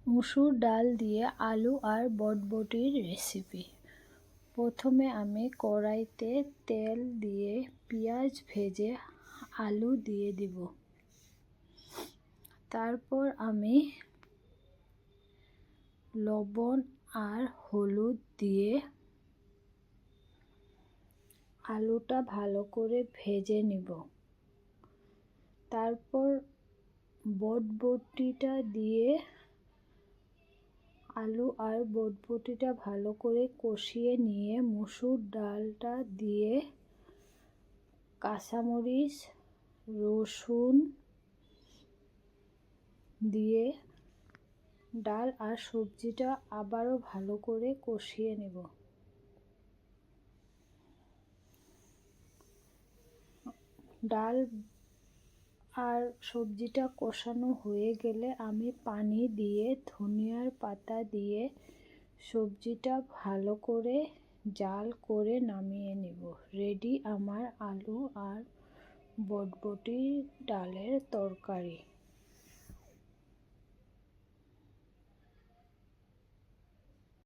মুসুর ডাল দিয়ে আলু আর বটবটির রেসিপি। প্রথমে আমি কড়াইতে তেল দিয়ে পেঁয়াজ ভেজে আলু দিয়ে দিব। তারপর আমি লবণ আর হলুদ দিয়ে আলুটা ভালো করে ভেজে নিব। তারপর বটবটিটা দিয়ে আলু আর বটবটিটা ভালো করে কষিয়ে নিয়ে মুসুর ডালটা দিয়ে কাঁচামরিচ রসুন দিয়ে ডাল আর সবজিটা আবারও ভালো করে কষিয়ে নেব। ডাল আর সবজিটা কষানো হয়ে গেলে আমি পানি দিয়ে ধনিয়ার পাতা দিয়ে সবজিটা ভালো করে জাল করে নামিয়ে নেব। রেডি আমার আলু আর বটবটি ডালের তরকারি।